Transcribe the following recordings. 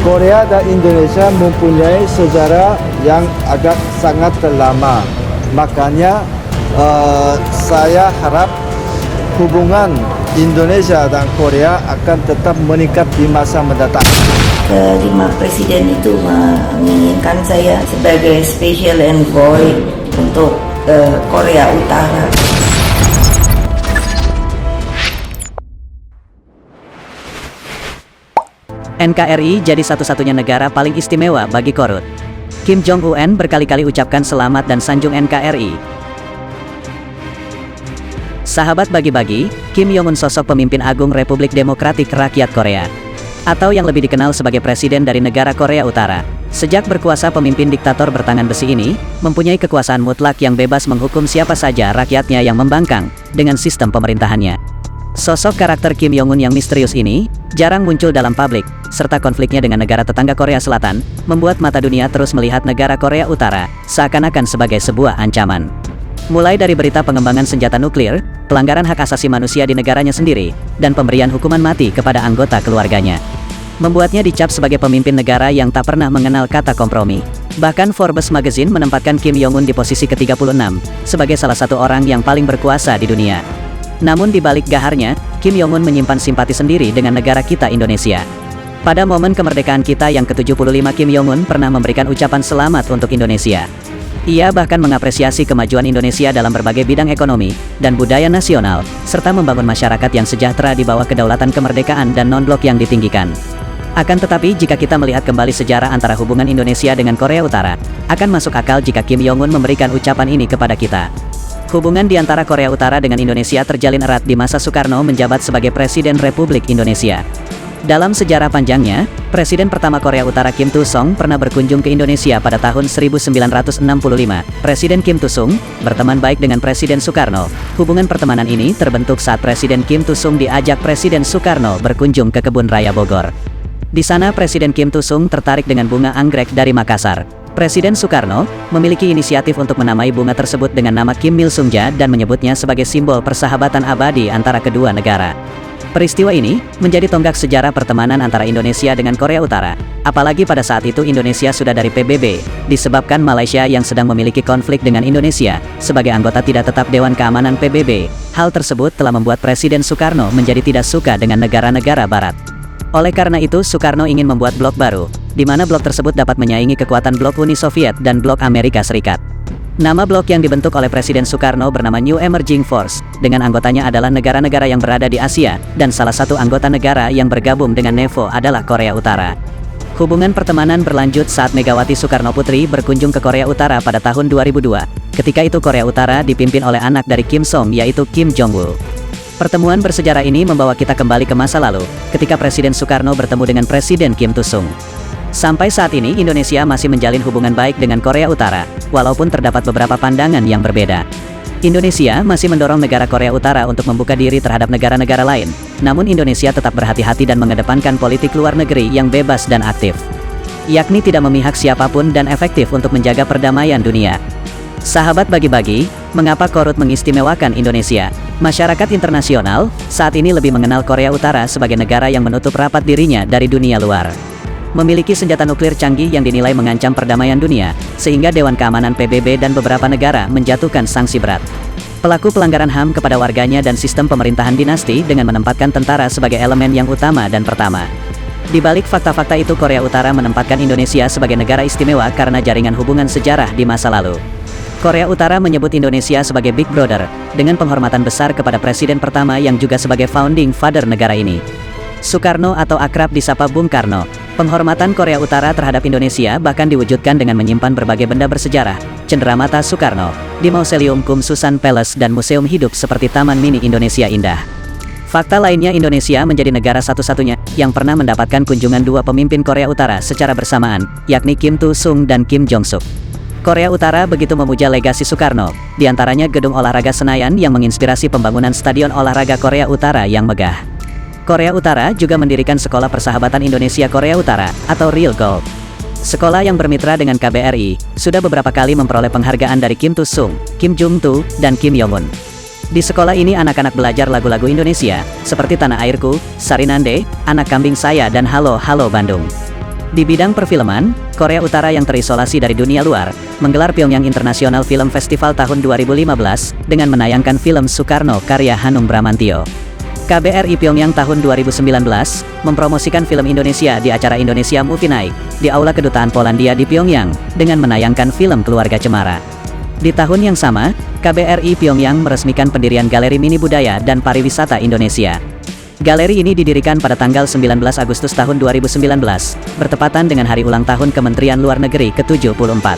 Korea dan Indonesia mempunyai sejarah yang agak sangat lama. Makanya saya harap hubungan Indonesia dan Korea akan tetap meningkat di masa mendatang. Kelima presiden itu menginginkan saya sebagai special envoy untuk Korea Utara. NKRI jadi satu-satunya negara paling istimewa bagi Korut. Kim Jong-un berkali-kali ucapkan selamat dan sanjung NKRI. Sahabat bagi-bagi, Kim Jong-un sosok pemimpin agung Republik Demokratik Rakyat Korea, atau yang lebih dikenal sebagai presiden dari negara Korea Utara. Sejak berkuasa, pemimpin diktator bertangan besi ini mempunyai kekuasaan mutlak yang bebas menghukum siapa saja rakyatnya yang membangkang dengan sistem pemerintahannya. Sosok karakter Kim Jong-un yang misterius ini jarang muncul dalam publik, serta konfliknya dengan negara tetangga Korea Selatan membuat mata dunia terus melihat negara Korea Utara seakan-akan sebagai sebuah ancaman. Mulai dari berita pengembangan senjata nuklir, pelanggaran hak asasi manusia di negaranya sendiri, dan pemberian hukuman mati kepada anggota keluarganya, membuatnya dicap sebagai pemimpin negara yang tak pernah mengenal kata kompromi. Bahkan Forbes Magazine menempatkan Kim Jong-un di posisi ke-36 sebagai salah satu orang yang paling berkuasa di dunia. Namun di balik gaharnya, Kim Jong-un menyimpan simpati sendiri dengan negara kita Indonesia. Pada momen kemerdekaan kita yang ke-75, Kim Jong-un pernah memberikan ucapan selamat untuk Indonesia. Ia bahkan mengapresiasi kemajuan Indonesia dalam berbagai bidang ekonomi dan budaya nasional, serta membangun masyarakat yang sejahtera di bawah kedaulatan kemerdekaan dan non-blok yang ditinggikan. Akan tetapi, jika kita melihat kembali sejarah antara hubungan Indonesia dengan Korea Utara, akan masuk akal jika Kim Jong-un memberikan ucapan ini kepada kita. Hubungan di antara Korea Utara dengan Indonesia terjalin erat di masa Soekarno menjabat sebagai Presiden Republik Indonesia. Dalam sejarah panjangnya, Presiden pertama Korea Utara Kim Tu-sung pernah berkunjung ke Indonesia pada tahun 1965. Presiden Kim Tu-sung berteman baik dengan Presiden Soekarno. Hubungan pertemanan ini terbentuk saat Presiden Kim Tu-sung diajak Presiden Soekarno berkunjung ke Kebun Raya Bogor. Di sana Presiden Kim Tu-sung tertarik dengan bunga anggrek dari Makassar. Presiden Soekarno memiliki inisiatif untuk menamai bunga tersebut dengan nama Kim Il Sungja dan menyebutnya sebagai simbol persahabatan abadi antara kedua negara. Peristiwa ini menjadi tonggak sejarah pertemanan antara Indonesia dengan Korea Utara, apalagi pada saat itu Indonesia sudah dari PBB, disebabkan Malaysia yang sedang memiliki konflik dengan Indonesia sebagai anggota tidak tetap Dewan Keamanan PBB. Hal tersebut telah membuat Presiden Soekarno menjadi tidak suka dengan negara-negara Barat. Oleh karena itu, Soekarno ingin membuat blok baru, di mana blok tersebut dapat menyaingi kekuatan blok Uni Soviet dan blok Amerika Serikat. Nama blok yang dibentuk oleh Presiden Soekarno bernama New Emerging Force, dengan anggotanya adalah negara-negara yang berada di Asia, dan salah satu anggota negara yang bergabung dengan NEVO adalah Korea Utara. Hubungan pertemanan berlanjut saat Megawati Soekarno Putri berkunjung ke Korea Utara pada tahun 2002. Ketika itu Korea Utara dipimpin oleh anak dari Kim Song, yaitu Kim Jong-un. Pertemuan bersejarah ini membawa kita kembali ke masa lalu, ketika Presiden Soekarno bertemu dengan Presiden Kim Tu-sung. Sampai saat ini Indonesia masih menjalin hubungan baik dengan Korea Utara, walaupun terdapat beberapa pandangan yang berbeda. Indonesia masih mendorong negara Korea Utara untuk membuka diri terhadap negara-negara lain, namun Indonesia tetap berhati-hati dan mengedepankan politik luar negeri yang bebas dan aktif, yakni tidak memihak siapapun dan efektif untuk menjaga perdamaian dunia. Sahabat bagi-bagi, mengapa Korut mengistimewakan Indonesia? Masyarakat internasional saat ini lebih mengenal Korea Utara sebagai negara yang menutup rapat dirinya dari dunia luar, memiliki senjata nuklir canggih yang dinilai mengancam perdamaian dunia, sehingga Dewan Keamanan PBB dan beberapa negara menjatuhkan sanksi berat. Pelaku pelanggaran HAM kepada warganya dan sistem pemerintahan dinasti dengan menempatkan tentara sebagai elemen yang utama dan pertama. Di balik fakta-fakta itu, Korea Utara menempatkan Indonesia sebagai negara istimewa karena jaringan hubungan sejarah di masa lalu. Korea Utara menyebut Indonesia sebagai Big Brother, dengan penghormatan besar kepada presiden pertama yang juga sebagai founding father negara ini, Soekarno atau akrab disapa Bung Karno. Penghormatan Korea Utara terhadap Indonesia bahkan diwujudkan dengan menyimpan berbagai benda bersejarah, cenderamata Soekarno, di Mausoleum Kum Susan Palace dan museum hidup seperti Taman Mini Indonesia Indah. Fakta lainnya, Indonesia menjadi negara satu-satunya yang pernah mendapatkan kunjungan dua pemimpin Korea Utara secara bersamaan, yakni Kim Tu-sung dan Kim Jong-suk. Korea Utara begitu memuja legasi Soekarno, diantaranya Gedung Olahraga Senayan yang menginspirasi pembangunan Stadion Olahraga Korea Utara yang megah. Korea Utara juga mendirikan Sekolah Persahabatan Indonesia-Korea Utara, atau Real Gold. Sekolah yang bermitra dengan KBRI, sudah beberapa kali memperoleh penghargaan dari Kim Tu-sung, Kim Jong-tu, dan Kim Jong-un. Di sekolah ini anak-anak belajar lagu-lagu Indonesia, seperti Tanah Airku, Sarinande, Anak Kambing Saya dan Halo Halo Bandung. Di bidang perfilman, Korea Utara yang terisolasi dari dunia luar, menggelar Pyongyang International Film Festival tahun 2015 dengan menayangkan film Soekarno karya Hanung Bramantyo. KBRI Pyongyang tahun 2019 mempromosikan film Indonesia di acara Indonesia Movie Night di Aula Kedutaan Polandia di Pyongyang dengan menayangkan film Keluarga Cemara. Di tahun yang sama, KBRI Pyongyang meresmikan pendirian Galeri Mini Budaya dan Pariwisata Indonesia. Galeri ini didirikan pada tanggal 19 Agustus tahun 2019, bertepatan dengan hari ulang tahun Kementerian Luar Negeri ke-74.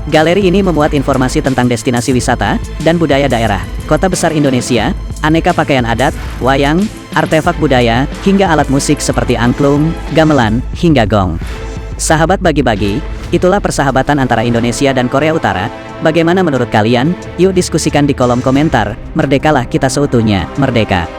Galeri ini memuat informasi tentang destinasi wisata dan budaya daerah, kota besar Indonesia, aneka pakaian adat, wayang, artefak budaya, hingga alat musik seperti angklung, gamelan, hingga gong. Sahabat bagi-bagi, itulah persahabatan antara Indonesia dan Korea Utara. Bagaimana menurut kalian? Yuk diskusikan di kolom komentar. Merdekalah kita seutuhnya, merdeka!